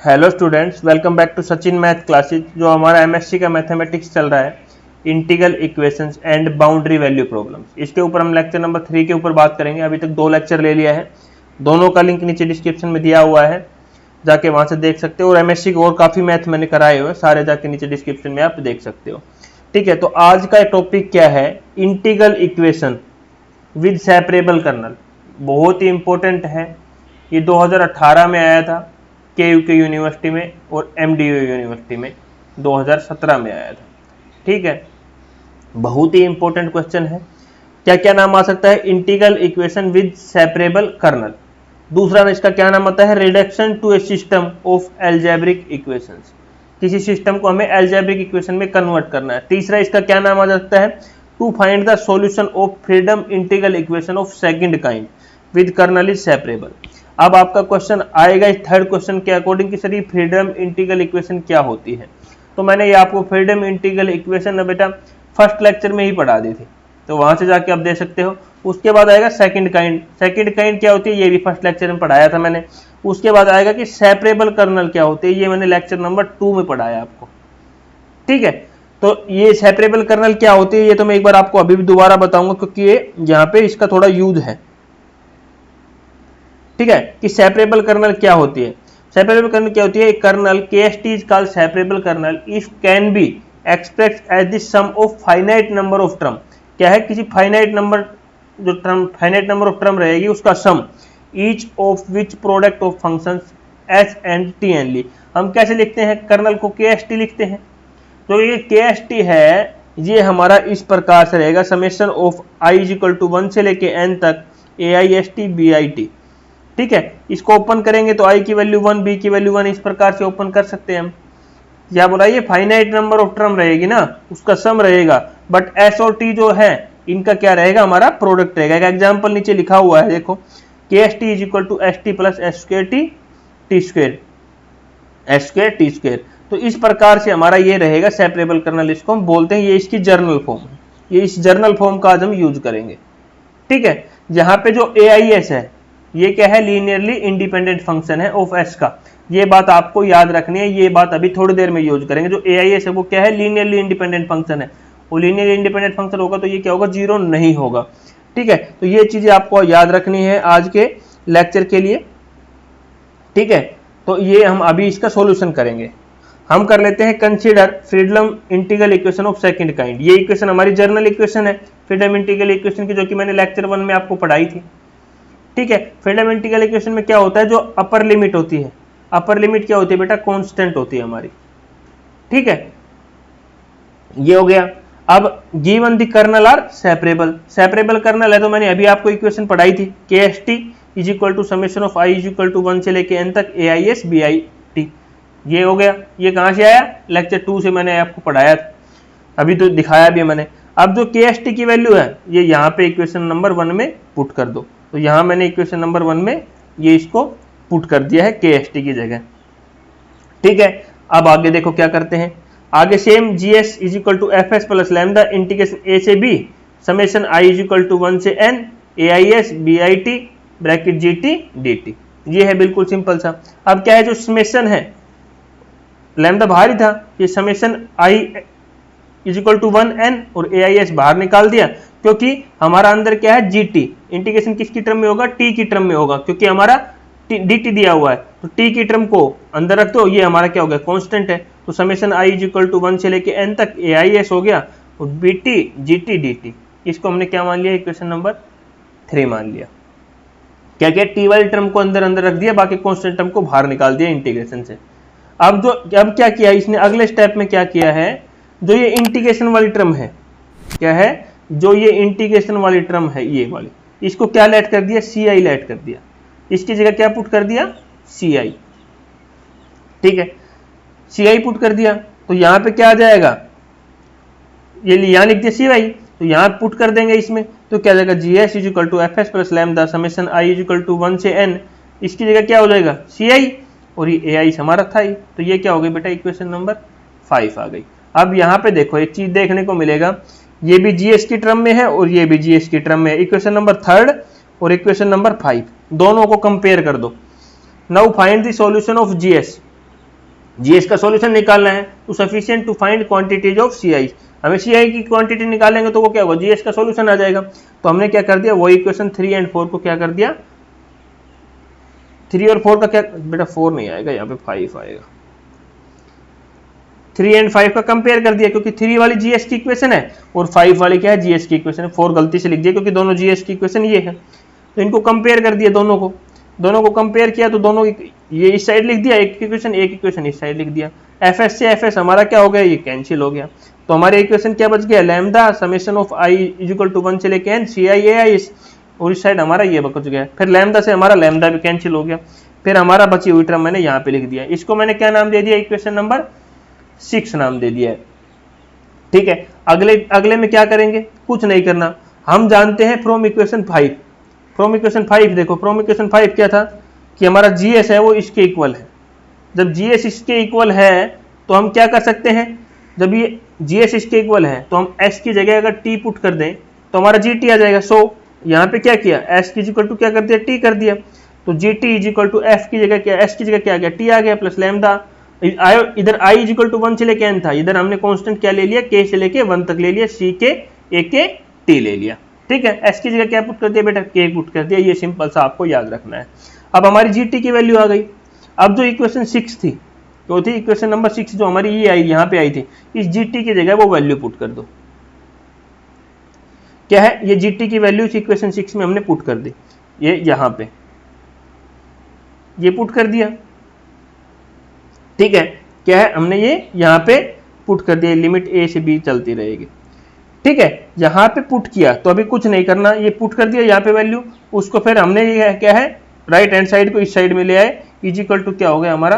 Hello students, welcome back to Sachin math classes. जो हमारा MSc का मैथमेटिक्स चल रहा है, integral equations and boundary value problems, इसके ऊपर हम लेक्चर नंबर 3 के ऊपर बात करेंगे। अभी तक 2 लेक्चर ले लिया है, दोनों का लिंक नीचे डिस्क्रिप्शन में दिया हुआ है, जाके वहां से देख सकते हो। और एमएससी को और काफी मैथ मैंने कराए हुए, सारे जाके नीचे डिस्क्रिप्शन में आप देख सकते हो। ठीक है, तो आज का टॉपिक क्या है? Integral equation with separable colonel. बहुत ही इंपॉर्टेंट है, ये 2018 में आया था के यूनिवर्सिटी में और एमडीयू यूनिवर्सिटी में 2017 में आया था। ठीक है, बहुत ही इंपॉर्टेंट क्वेश्चन है। क्या क्या नाम आ सकता है? Integral equation with separable kernel. दूसरा इसका क्या नाम आता है? Reduction to a system of algebraic equations. किसी सिस्टम को हमें एल्जेब्रिक इक्वेशन में कन्वर्ट करना है। तीसरा इसका क्या नाम आ सकता है? To find the solution of Fredholm integral equation of second kind with kernel is separable. अब आपका क्वेश्चन आएगा इस थर्ड क्वेश्चन के अकॉर्डिंग कि सर ये फ्रीडम इंटीग्रल इक्वेशन क्या होती है। तो मैंने ये आपको फ्रीडम इंटीग्रल इक्वेशन ना बेटा फर्स्ट लेक्चर में ही पढ़ा दी थी, तो वहां से जाके आप देख सकते हो। उसके बाद आएगा सेकंड काइंड। सेकंड काइंड क्या होती है, ये भी फर्स्ट लेक्चर में पढ़ाया था मैंने। उसके बाद आएगा कि सेपरेबल कर्नल क्या होती है, ये मैंने लेक्चर नंबर 2 में पढ़ाया आपको। ठीक है, तो ये सेपरेबल कर्नल क्या होती है ये तो मैं एक बार आपको अभी भी दोबारा बताऊंगा, क्योंकि ये यहाँ पे इसका थोड़ा यूज है। ठीक है, कि सेपरेबल कर्नल क्या होती है। सेपरेबल कर्नल क्या होती है? Kernel KST is called separable kernel if can be expressed as the sum of finite number of term. क्या है? किसी फाइनाइट नंबर, जो term finite number of term रहेगी उसका sum, each of which product of functions S and T only। हम कैसे लिखते हैं कर्नल को? KST लिखते हैं। तो ये KST है, ये हमारा इस प्रकार से रहेगा, summation of I is equal to 1 से लेके n तक AIST BIT। ठीक है, इसको ओपन करेंगे तो I की वैल्यू 1, B की वैल्यू 1, इस प्रकार से ओपन कर सकते हैं हम। क्या बोला? ये फाइनाइट नंबर ऑफ टर्म रहेगी ना, उसका सम रहेगा, बट S और T जो है इनका क्या रहेगा? हमारा प्रोडक्ट रहेगा। एक एग्जांपल नीचे लिखा हुआ है, देखो, KST is equal to ST plus S square T square, S square T square. तो इस प्रकार से हमारा ये रहेगा सेपरेबल कर्नल, इसको हम बोलते हैं। ये इसकी जर्नल फॉर्म है, ये इस जर्नल फॉर्म का आज हम यूज करेंगे। ठीक है, यहाँ पे जो AIS है ये क्या है? लीनियरली इंडिपेंडेंट फंक्शन है ऑफ S का। ये बात आपको याद रखनी है, ये बात अभी थोड़ी देर में यूज करेंगे। जो AIS है वो क्या है? लीनियरली इंडिपेंडेंट फंक्शन है। वो लीनियरली इंडिपेंडेंट फंक्शन होगा तो ये क्या होगा? 0 नहीं होगा। ठीक है, तो ये चीजें आपको याद रखनी है आज के लेक्चर के लिए। ठीक है, तो ये हम अभी इसका सोल्यूशन करेंगे। हम कर लेते हैं consider freedom integral equation of second kind. ये इक्वेशन हमारी जर्नल इक्वेशन है फ्रीडम इंटीग्रल इक्वेशन की, जो कि मैंने लेक्चर 1 में आपको पढ़ाई थी। ठीक है, फ्रीडम इंटीग्रल इक्वेशन में क्या होता है? जो अपर लिमिट होती है, अपर लिमिट क्या होती है बेटा? कांस्टेंट होती है हमारी। ठीक है, ये हो गया। अब given the kernel are separable. Separable kernel है तो मैंने अभी आपको इक्वेशन पढ़ाई थी, KST is equal to summation of I is equal to 1 से लेके n तक AIS BIT। ये हो गया। ये कहां से आया? लेक्चर 2 से मैंने आपको पढ़ाया था, अभी तो दिखाया भी मैंने। अब जो KST की वैल्यू है ये यहाँ पे इक्वेशन नंबर 1 में पुट कर दो। तो यहां मैंने इक्वेशन नंबर 1 में ये इसको पुट कर दिया है KST की जगह। ठीक है, अब आगे देखो क्या करते हैं। आगे same GS is equal to FS plus lambda integration A से B summation I is equal to 1 से n AIS BIT bracket GT DT। ये है बिल्कुल सिंपल सा। अब क्या है? जो समेशन है, लैम्डा बाहर ही था, ये summation I is equal to 1n और AIS बाहर निकाल दिया, क्योंकि हमारा अंदर क्या है? GT। इंटीग्रेशन किसकी टर्म में होगा? T की टर्म में होगा, क्योंकि हमारा DT दिया हुआ है। तो T की टर्म को अंदर रख दो, ये हमारा क्या हो गया? कांस्टेंट है। तो summation I is equal to 1 से लेके n तक AIS हो गया और BT GT DT। इसको हमने क्या मान लिया? इक्वेशन नंबर 3 मान लिया। क्या क्या? T वाली टर्म को अंदर अंदर रख दिया, बाकी कांस्टेंट टर्म को बाहर निकाल दिया इंटीग्रेशन से। अब क्या किया इसने? अगले स्टेप में क्या किया है? जो ये इंटीग्रेशन वाली टर्म है, क्या है? जो ये इंटीग्रेशन वाली टर्म है ये वाली, इसको क्या लेट कर दिया? CI लेट कर दिया। इसकी जगह क्या पुट कर दिया? CI। ठीक है, CI पुट कर दिया तो यहां पे क्या आ जाएगा? ये यहां लिख दिया CI, तो यहां पुट कर देंगे इसमें, तो क्या जाएगा? GS is equal to FS plus lambda summation I is equal to 1 से n। इसकी जगह क्या हो जाएगा? CI, और ये AI हमारा था ही, तो ये क्या हो गई बेटा? इक्वेशन नंबर 5 आ गई। अब यहाँ पे देखो एक चीज देखने को मिलेगा, ये भी GS की टर्म में है और ये भी GS की टर्म में है। इक्वेशन नंबर 3 और इक्वेशन नंबर 5 दोनों को कंपेयर कर दो। Now find the solution of GS। GS का सॉल्यूशन निकालना है तो sufficient to find quantities of CI, हमें सीआई की क्वांटिटी निकालेंगे तो वो क्या होगा, जीएस का सॉल्यूशन आ जाएगा। तो हमने क्या कर दिया, वो इक्वेशन 3 एंड 4 को क्या कर दिया, 3 और 4 का क्या बेटा, 4 नहीं आएगा यहाँ पे 5 आएगा, 3 एंड 5 का कंपेयर कर दिया, क्योंकि 3 वाली जीएस की इक्वेशन है और 5 वाली क्या है, जीएस की इक्वेशन है। 4 गलती से लिख दिया क्योंकि दोनों जीएस की इक्वेशन ये है, तो इनको कंपेयर कर दिया, दोनों को कंपेयर किया तो दोनों ये इस साइड लिख दिया एक इक्वेशन इस साइड लिख दिया। एफ एस से एफ एस हमारा क्या हो गया, ये कैंसिल हो गया, तो हमारे इक्वेशन क्या बच गया, lambda summation of I equal to 1 से लेके एन सी आई ए आई, और इस साइड हमारा ये बच गया। फिर लैम्डा से हमारा लैम्डा भी कैंसिल हो गया, फिर हमारा बची हुई टर्म मैंने यहाँ पे लिख दिया, इसको मैंने क्या नाम दे दिया, इक्वेशन नंबर 6 नाम दे दिया है। ठीक है, अगले में क्या करेंगे, कुछ नहीं करना, हम जानते हैं फ्रॉम इक्वेशन 5 देखो, फ्रॉम इक्वेशन 5 क्या था कि हमारा जीएस है वो इसके इक्वल है। जब जीएस इसके इक्वल है तो हम क्या कर सकते हैं, जब ये जीएस इसके इक्वल है तो हम एस की जगह अगर टी पुट कर दें तो हमारा जीटी आ जाएगा। सो यहाँ पे क्या किया, एस की इक्वल टू क्या कर दिया, टी कर दिया, तो GT is equal to F की जगह क्या, एस की जगह क्या आ गया, टी आ गया, प्लस लैम्डा, इधर आई इज इक्वल टू 1 से लेके एन था, इधर हमने कांस्टेंट क्या ले लिया, के से लेके 1 तक ले लिया, सी के ए के टी ले लिया। ठीक है, एस की जगह क्या पुट कर दिया बेटा, के पुट कर दिया, ये सिंपल सा आपको याद रखना है। अब हमारी जीटी की वैल्यू आ गई। अब जो इक्वेशन 6 थी, तो थी इक्वेशन नंबर 6 जो हमारी ये आई यहाँ पे आई थी, इस जीटी की जगह वो वैल्यू पुट कर दो। क्या है, ये जीटी की वैल्यू इस इक्वेशन 6 में हमने पुट कर दी, ये यहाँ पे ये पुट कर दिया। ठीक है, क्या है, हमने ये यहाँ पे पुट कर दिया, लिमिट ए से बी चलती रहेगी। ठीक है, यहाँ पे पुट किया तो अभी कुछ नहीं करना, ये पुट कर दिया यहाँ पे वैल्यू, उसको फिर हमने ये क्या है, राइट हैंड साइड को इस साइड में ले आए, इज इक्वल टू क्या हो गया हमारा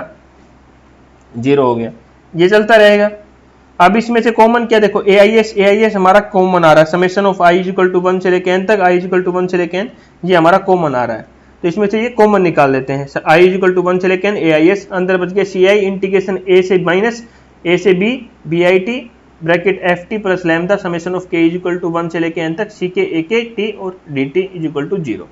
0 हो गया, ये चलता रहेगा। अब इसमें से कॉमन क्या देखो, ए आई एस हमारा कॉमन आ रहा है, summation of I is equal to 1 से लेके एन तक, आई इज इक्वल टू 1 से लेके एन, ये हमारा कॉमन आ रहा है, तो इसमें से ये कॉमन निकाल लेते हैं। आई इज इक्वल टू 1 से लेके एन, ए आई एस, अंदर बच गया सी आई इंटीग्रेशन ए से माइनस ए से B B I T bracket F T plus lambda summation of K is equal to 1 से लेके एन तक, सी के ए के टी और D T is equal to 0।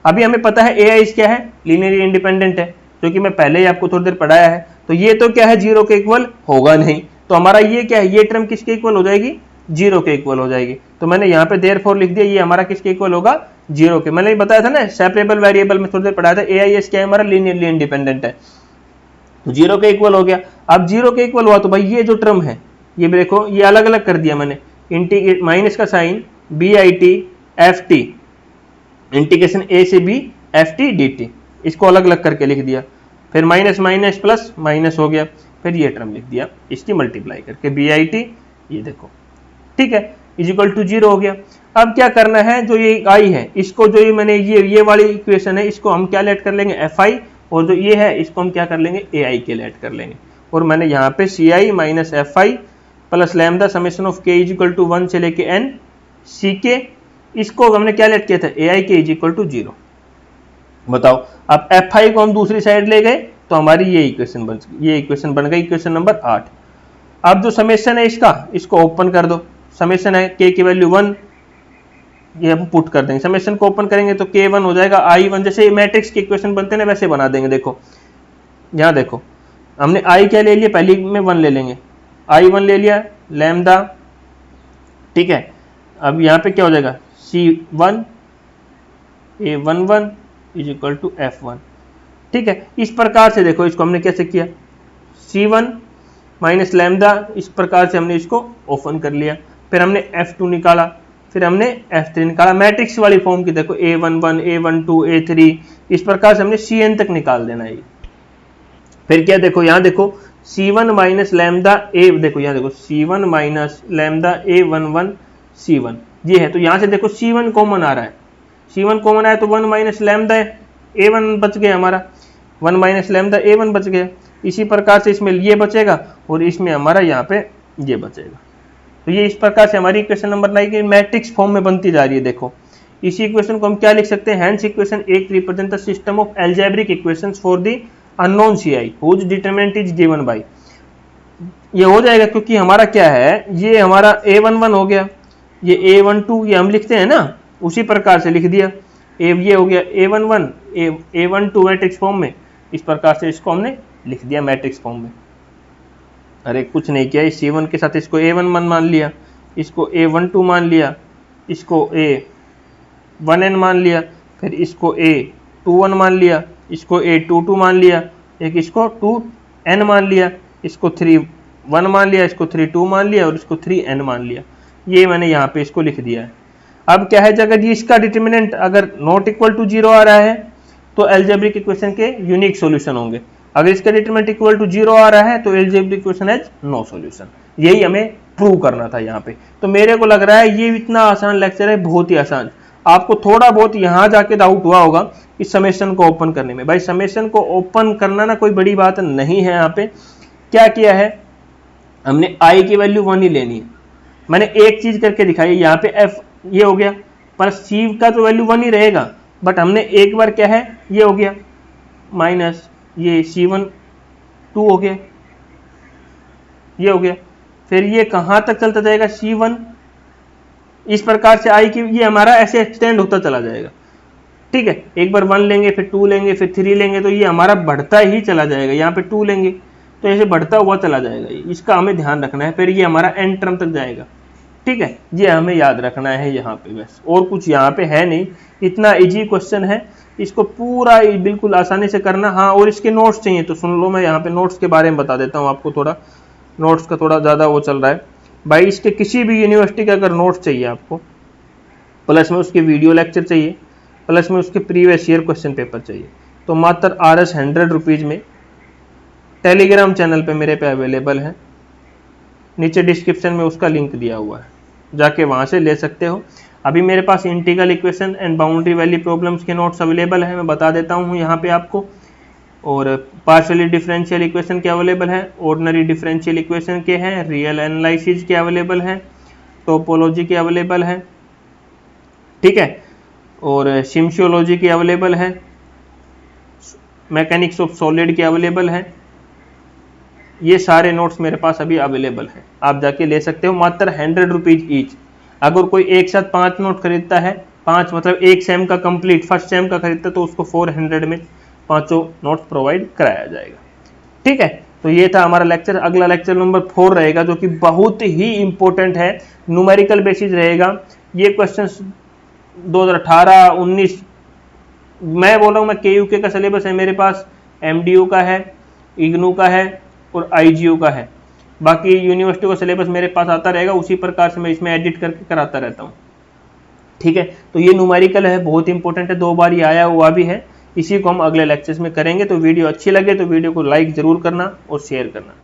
अभी हमें पता है ए आई क्या है, लीनियरली इंडिपेंडेंट है, जो कि मैं पहले ही आपको थोड़ी देर पढ़ाया है, तो ये तो क्या है 0 के इक्वल होगा नहीं, तो हमारा ये क्या है, ये टर्म किसके इक्वल हो जाएगी, 0 के इक्वल हो जाएगी। तो मैंने यहाँ पे देयरफॉर लिख दिया, ये हमारा किसके इक्वल होगा, 0 के। मैंने बताया था ना सेपरेबल वेरिएबल में थोड़ी देर पढ़ाया था, ए आई एस क्या है हमारा, लीनियरली इंडिपेंडेंट है, तो 0 के इक्वल हो गया। अब 0 के इक्वल हुआ तो भाई ये जो टर्म है, ये देखो ये अलग अलग कर दिया मैंने, इंटीग्रेट माइनस का sine B I T F T integration A से B F T D T, इसको अलग अलग करके लिख दिया, फिर माइनस माइनस प्लस माइनस हो गया, फिर ये टर्म लिख दिया इसकी मल्टीप्लाई करके बी आई टी, ये देखो ठीक है, इज इक्वल टू 0 हो गया। अब क्या करना है, जो ये आई है इसको, जो ये मैंने ये वाली इक्वेशन है इसको हम क्या लेट कर लेंगे एफ आई, और जो ये है इसको हम क्या कर लेंगे ए आई के लेट कर लेंगे, और मैंने यहाँ पे C I minus F I plus lambda summation of K is equal to 1 से लेके एन सी के, इसको हमने क्या लेट किया था, ए आई के इज इक्वल टू 0। बताओ, अब एफ आई को हम दूसरी साइड ले गए तो हमारी ये इक्वेशन बन गई इक्वेशन नंबर 8। अब जो समेशन है इसका, इसको ओपन कर दो, समेशन है के की वैल्यू 1, ये हम पुट कर देंगे, समेशन को ओपन करेंगे तो k1 हो जाएगा i1, जैसे मैट्रिक्स की इक्वेशन बनते हैं ना वैसे बना देंगे। देखो यहाँ देखो, हमने i क्या ले लिया, पहली में 1 ले लेंगे, i1 ले लिया लैम्डा, ठीक है। अब यहाँ पे क्या हो जाएगा, c1 a11 is equal to f1, ठीक है। इस प्रकार से देखो, इसको हमने कैसे किया, c1 माइनस लैम्डा, इस प्रकार से हमने इसको ओपन कर लिया, फिर हमने f2 निकाला, फिर हमने f3 निकाला, मैट्रिक्स वाली फॉर्म की देखो a11 a12 a3, इस प्रकार से हमने cn तक निकाल देना है। फिर क्या देखो, यहाँ देखो c1 माइनस लैम्डा a, देखो यहाँ देखो c1 minus lambda a11 c1 ये है, तो यहाँ से देखो c1 कॉमन आ रहा है, c1 कॉमन आया तो 1 माइनस लैम्डा a1 बच गया हमारा, 1 माइनस लैम्डा a1 बच गया। इसी प्रकार से इसमें ये बचेगा और इसमें हमारा यहाँ पे ये बचेगा। तो ये इस प्रकार से हमारी इक्वेशन नंबर 9 की मैट्रिक्स फॉर्म में बनती जा रही है। देखो इसी इक्वेशन को हम क्या लिख सकते हैं, hence equation 8 represent the system of algebraic equations for the unknown CI whose determinant is given by, ये हो जाएगा क्योंकि हमारा क्या है, ये हमारा a11 हो गया, ये a12 ये हम लिखते हैं ना, उसी प्रकार से लिख दिया, ये हो गया a11 a12 मैट्रिक्स फॉर्म में, इस प्रकार से इसको हमने लिख दिया मैट्रिक्स फॉर्म में। अरे कुछ नहीं किया, इस C1 के साथ इसको A11 मान लिया, इसको A12 मान लिया, इसको A1n मान लिया, फिर इसको A21 मान लिया, इसको A22 मान लिया, एक इसको 2n मान लिया, इसको 3-1 मान लिया, इसको 3-2 मान लिया और इसको 3n मान लिया। ये मैंने यहाँ पे इसको लिख दिया है। अब क्या है, अगर ये इसका डिटर्मिनेंट अगर नॉट इक्वल टू 0 आ रहा है तो एल्जेब्रिक इक्वेशन के यूनिक सॉल्यूशन होंगे, अगर इसका डिटरमिनेंट इक्वल टू 0 आ रहा है तो algebraic equation has no solution. यही हमें प्रूव करना था यहाँ पे। तो मेरे को लग रहा है ये इतना आसान लेक्चर है, बहुत ही आसान। आपको थोड़ा बहुत यहाँ जाके डाउट हुआ होगा कि समेशन को ओपन करने में। भाई समेशन को ओपन करना ना कोई बड़ी बात नहीं है। यहाँ पे क्या किया है हमने, आई की वैल्यू 1 ही लेनी है। मैंने एक चीज करके दिखाई, यहाँ पे एफ ये हो गया, पर सी का तो वैल्यू 1 ही रहेगा, बट हमने एक बार क्या है ये हो गया माइनस ये C1 2 हो गया, ये हो गया, फिर ये कहां तक चलता जाएगा C1, इस प्रकार से आई की ये हमारा ऐसे एक्सटेंड होता चला जाएगा। ठीक है, एक बार 1 लेंगे, फिर 2 लेंगे, फिर 3 लेंगे, तो ये हमारा बढ़ता ही चला जाएगा। यहाँ पे 2 लेंगे तो ऐसे बढ़ता हुआ चला जाएगा, इसका हमें ध्यान रखना है। फिर ये हमारा एंड टर्म तक जाएगा। ठीक है, ये हमें याद रखना है यहाँ पे, बस और कुछ यहाँ पे है नहीं। इतना इजी क्वेश्चन है, इसको पूरा बिल्कुल आसानी से करना। हाँ, और इसके नोट्स चाहिए तो सुन लो, मैं यहाँ पे नोट्स के बारे में बता देता हूँ आपको। थोड़ा नोट्स का थोड़ा ज़्यादा वो चल रहा है भाई। इसके किसी भी यूनिवर्सिटी का अगर नोट्स चाहिए आपको, प्लस में उसके वीडियो लेक्चर चाहिए, प्लस में उसके प्रीवियस ईयर क्वेश्चन पेपर चाहिए, तो मात्र RS 100 रुपीज़ में टेलीग्राम चैनल पे मेरे पे अवेलेबल है। नीचे डिस्क्रिप्शन में उसका लिंक दिया हुआ है, जाके वहाँ से ले सकते हो। अभी मेरे पास integral equation and boundary value problems के नोट्स अवेलेबल है, मैं बता देता हूँ यहाँ पे आपको। और पार्शियली डिफरेंशियल इक्वेशन के अवेलेबल है, ऑर्डिनरी डिफरेंशियल इक्वेशन के हैं, रियल एनालिसिस के अवेलेबल हैं, टोपोलॉजी के अवेलेबल है, ठीक है, और सिम्शियोलॉजी के अवेलेबल है, मैकेनिक्स ऑफ सॉलिड के अवेलेबल है। ये सारे नोट्स मेरे पास अभी अवेलेबल है, आप जाके ले सकते हो, मात्र 100 रुपीज ईच। अगर कोई एक साथ 5 नोट खरीदता है, 5 मतलब एक सेम का कंप्लीट फर्स्ट सेम का खरीदता है, तो उसको 400 में 5 नोट्स प्रोवाइड कराया जाएगा। ठीक है, तो ये था हमारा लेक्चर। अगला लेक्चर नंबर 4 रहेगा, जो कि बहुत ही इंपॉर्टेंट है, न्यूमेरिकल बेसिस रहेगा। ये क्वेश्चन 2018, 19 मैं बोल रहा हूँ, मैं KUK का सिलेबस है मेरे पास, MDU का है, इग्नू का है और IGU का है। बाकी यूनिवर्सिटी का सिलेबस मेरे पास आता रहेगा, उसी प्रकार से मैं इसमें एडिट करके कराता रहता हूँ। ठीक है, तो ये न्यूमेरिकल है, बहुत इंपॉर्टेंट है, 2 बार ये आया हुआ भी है। इसी को हम अगले लेक्चर्स में करेंगे। तो वीडियो अच्छी लगे तो वीडियो को लाइक जरूर करना और शेयर करना।